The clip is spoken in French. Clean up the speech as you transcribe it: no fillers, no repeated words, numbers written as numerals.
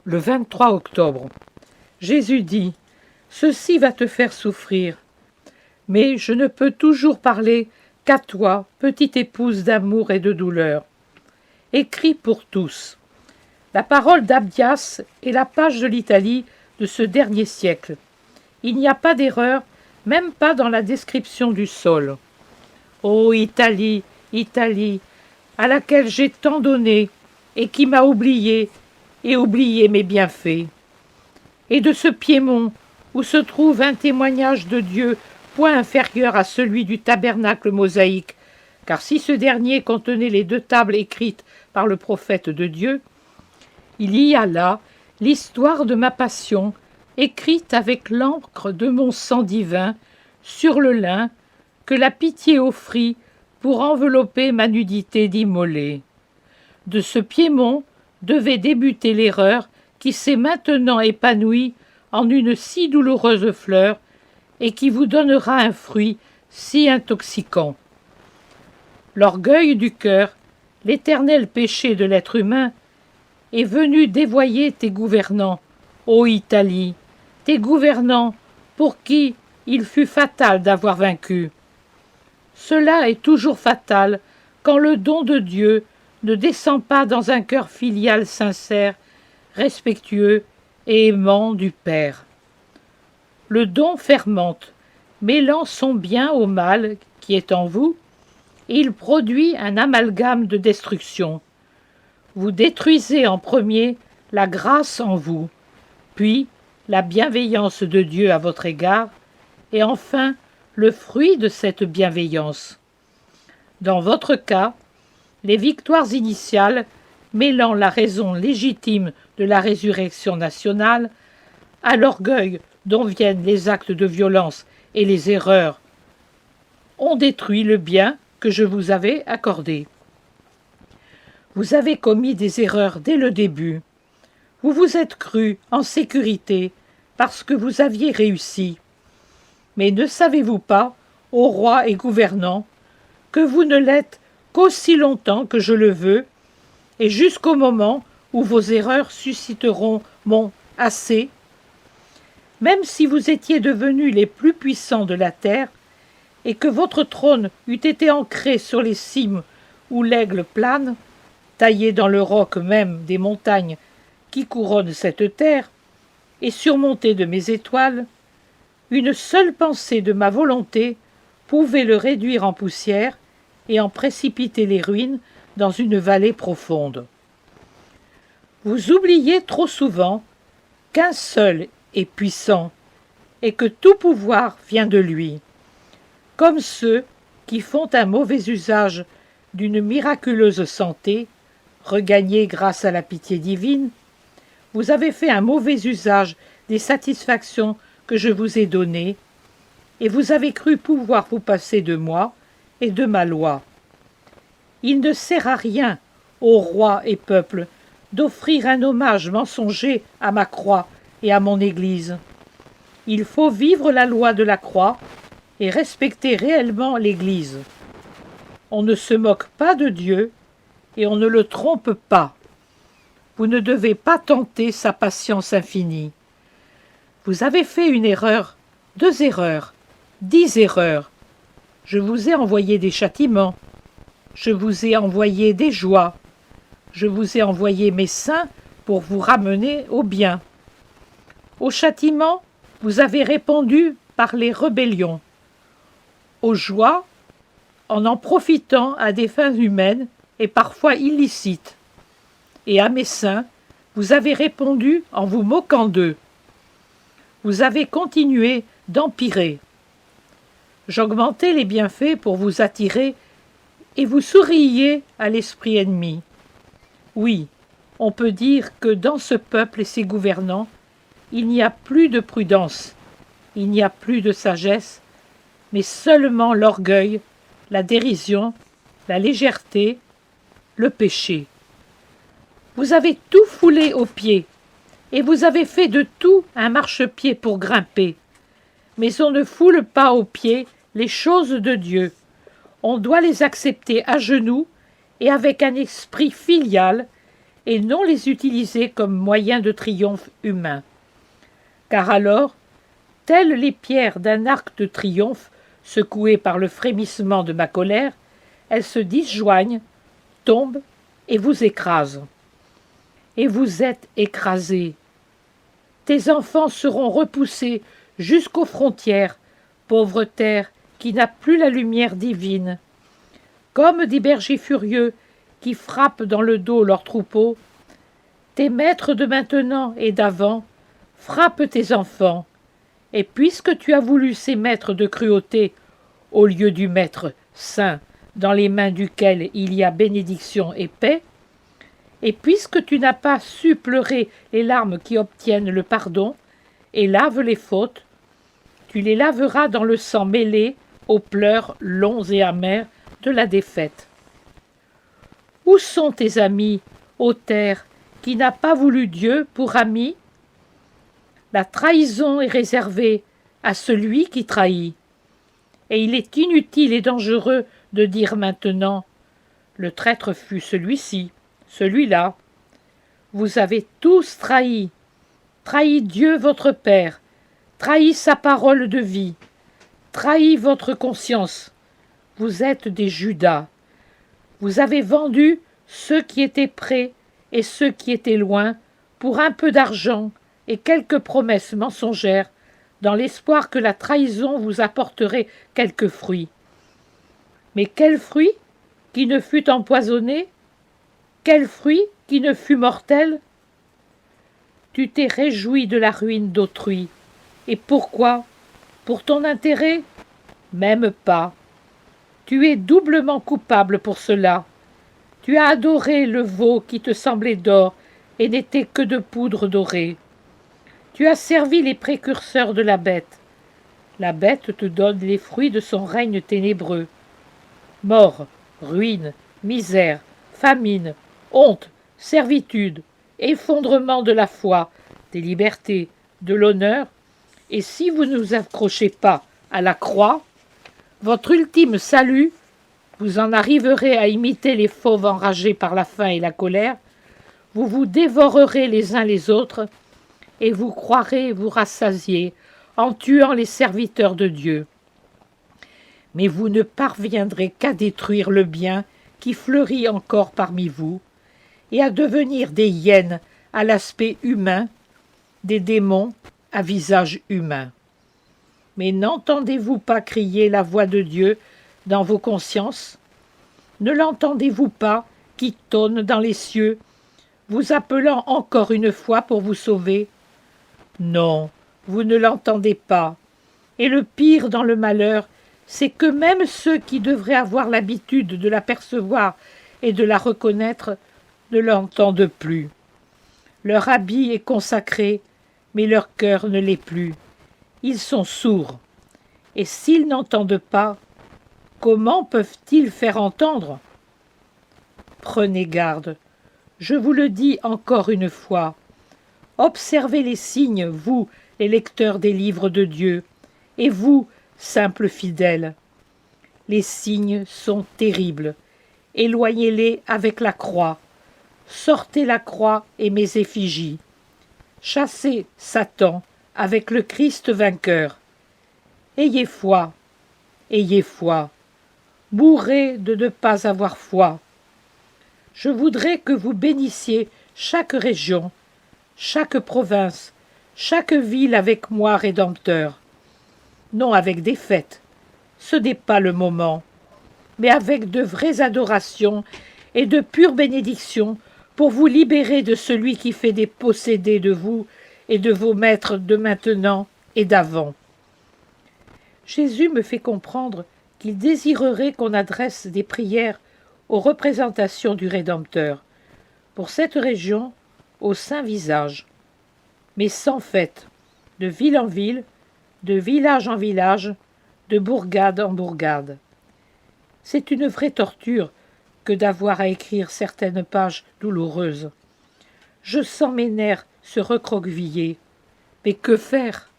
Le 23 octobre. Jésus dit « Ceci va te faire souffrir. Mais je ne peux toujours parler qu'à toi, petite épouse d'amour et de douleur. » Écrit pour tous. La parole d'Abdias est la page de l'Italie de ce dernier siècle. Il n'y a pas d'erreur, même pas dans la description du sol. Ô Italie, Italie, à laquelle j'ai tant donné et qui m'a oublié et oublié mes bienfaits. Et de ce Piémont où se trouve un témoignage de Dieu point inférieur à celui du tabernacle mosaïque, car si ce dernier contenait les 2 tables écrites par le prophète de Dieu, il y a là l'histoire de ma passion, écrite avec l'encre de mon sang divin, sur le lin, que la pitié offrit pour envelopper ma nudité d'immolé. De ce Piémont devait débuter l'erreur qui s'est maintenant épanouie en une si douloureuse fleur et qui vous donnera un fruit si intoxicant. L'orgueil du cœur, l'éternel péché de l'être humain, est venu dévoyer tes gouvernants, ô Italie, tes gouvernants pour qui il fut fatal d'avoir vaincu. Cela est toujours fatal quand le don de Dieu ne descend pas dans un cœur filial sincère, respectueux et aimant du Père. Le don fermente, mêlant son bien au mal qui est en vous, et il produit un amalgame de destruction. Vous détruisez en premier la grâce en vous, puis la bienveillance de Dieu à votre égard, et enfin le fruit de cette bienveillance. Dans votre cas, les victoires initiales, mêlant la raison légitime de la résurrection nationale à l'orgueil dont viennent les actes de violence et les erreurs, ont détruit le bien que je vous avais accordé. Vous avez commis des erreurs dès le début. Vous vous êtes cru en sécurité parce que vous aviez réussi. Mais ne savez-vous pas, ô roi et gouvernants, que vous ne l'êtes qu'aussi longtemps que je le veux, et jusqu'au moment où vos erreurs susciteront mon « assez ». Même si vous étiez devenus les plus puissants de la terre, et que votre trône eût été ancré sur les cimes où l'aigle plane, taillé dans le roc même des montagnes qui couronnent cette terre, et surmonté de mes étoiles, une seule pensée de ma volonté pouvait le réduire en poussière et en précipiter les ruines dans une vallée profonde. Vous oubliez trop souvent qu'un seul est puissant et que tout pouvoir vient de lui, comme ceux qui font un mauvais usage d'une miraculeuse santé, regagnée grâce à la pitié divine. Vous avez fait un mauvais usage des satisfactions que je vous ai données, et vous avez cru pouvoir vous passer de moi et de ma loi. Il ne sert à rien, ô rois et peuples, d'offrir un hommage mensonger à ma croix et à mon Église. Il faut vivre la loi de la croix et respecter réellement l'Église. On ne se moque pas de Dieu et on ne le trompe pas. Vous ne devez pas tenter sa patience infinie. Vous avez fait une erreur, 2 erreurs, 10 erreurs. Je vous ai envoyé des châtiments. Je vous ai envoyé des joies. Je vous ai envoyé mes saints pour vous ramener au bien. Au châtiment, vous avez répondu par les rébellions. Aux joies, en profitant à des fins humaines et parfois illicites. Et à mes saints, vous avez répondu en vous moquant d'eux. Vous avez continué d'empirer. J'augmentais les bienfaits pour vous attirer et vous souriiez à l'esprit ennemi. Oui, on peut dire que dans ce peuple et ses gouvernants, il n'y a plus de prudence, il n'y a plus de sagesse, mais seulement l'orgueil, la dérision, la légèreté, le péché. Vous avez tout foulé aux pieds, et vous avez fait de tout un marchepied pour grimper. Mais on ne foule pas aux pieds les choses de Dieu. On doit les accepter à genoux et avec un esprit filial, et non les utiliser comme moyen de triomphe humain. Car alors, telles les pierres d'un arc de triomphe secouées par le frémissement de ma colère, elles se disjoignent, tombent et vous écrasent. Et vous êtes écrasés. Tes enfants seront repoussés jusqu'aux frontières, pauvre terre qui n'a plus la lumière divine. Comme des bergers furieux qui frappent dans le dos leurs troupeaux, tes maîtres de maintenant et d'avant frappent tes enfants, et puisque tu as voulu ces maîtres de cruauté au lieu du maître saint dans les mains duquel il y a bénédiction et paix, et puisque tu n'as pas su pleurer les larmes qui obtiennent le pardon et lavent les fautes, tu les laveras dans le sang mêlé aux pleurs longs et amers de la défaite. Où sont tes amis, ô terre, qui n'a pas voulu Dieu pour ami? La trahison est réservée à celui qui trahit. Et il est inutile et dangereux de dire maintenant « Le traître fut celui-ci, celui-là ». Vous avez tous trahi Dieu votre Père, trahi sa parole de vie, trahi votre conscience. Vous êtes des Judas. Vous avez vendu ceux qui étaient près et ceux qui étaient loin pour un peu d'argent et quelques promesses mensongères, dans l'espoir que la trahison vous apporterait quelques fruits. Mais quel fruit qui ne fût empoisonné? Quel fruit qui ne fût mortel? Tu t'es réjoui de la ruine d'autrui. Et pourquoi? Pour ton intérêt? Même pas. Tu es doublement coupable pour cela. Tu as adoré le veau qui te semblait d'or et n'était que de poudre dorée. Tu as servi les précurseurs de la bête. La bête te donne les fruits de son règne ténébreux. Mort, ruine, misère, famine, honte, servitude, effondrement de la foi, des libertés, de l'honneur, et si vous ne vous accrochez pas à la croix, votre ultime salut, vous en arriverez à imiter les fauves enragés par la faim et la colère, vous vous dévorerez les uns les autres, et vous croirez vous rassasier en tuant les serviteurs de Dieu. Mais vous ne parviendrez qu'à détruire le bien qui fleurit encore parmi vous, et à devenir des hyènes à l'aspect humain, des démons à visage humain. Mais n'entendez-vous pas crier la voix de Dieu dans vos consciences? Ne l'entendez-vous pas qui tonne dans les cieux, vous appelant encore une fois pour vous sauver? Non, vous ne l'entendez pas. Et le pire dans le malheur, c'est que même ceux qui devraient avoir l'habitude de l'apercevoir et de la reconnaître ne l'entendent plus. Leur habit est consacré, mais leur cœur ne l'est plus. Ils sont sourds. Et s'ils n'entendent pas, comment peuvent-ils faire entendre? Prenez garde. Je vous le dis encore une fois. Observez les signes, vous, les lecteurs des livres de Dieu, et vous, simples fidèles. Les signes sont terribles. Éloignez-les avec la croix. Sortez la croix et mes effigies. Chassez Satan avec le Christ vainqueur. Ayez foi, ayez foi. Mourrez de ne pas avoir foi. Je voudrais que vous bénissiez chaque région, chaque province, chaque ville avec moi, Rédempteur. Non avec des fêtes, ce n'est pas le moment, mais avec de vraies adorations et de pures bénédictions pour vous libérer de celui qui fait des possédés de vous et de vos maîtres de maintenant et d'avant. Jésus me fait comprendre qu'il désirerait qu'on adresse des prières aux représentations du Rédempteur, pour cette région, au saint visage, mais sans fête, de ville en ville, de village en village, de bourgade en bourgade. C'est une vraie torture que d'avoir à écrire certaines pages douloureuses. Je sens mes nerfs se recroqueviller. Mais que faire?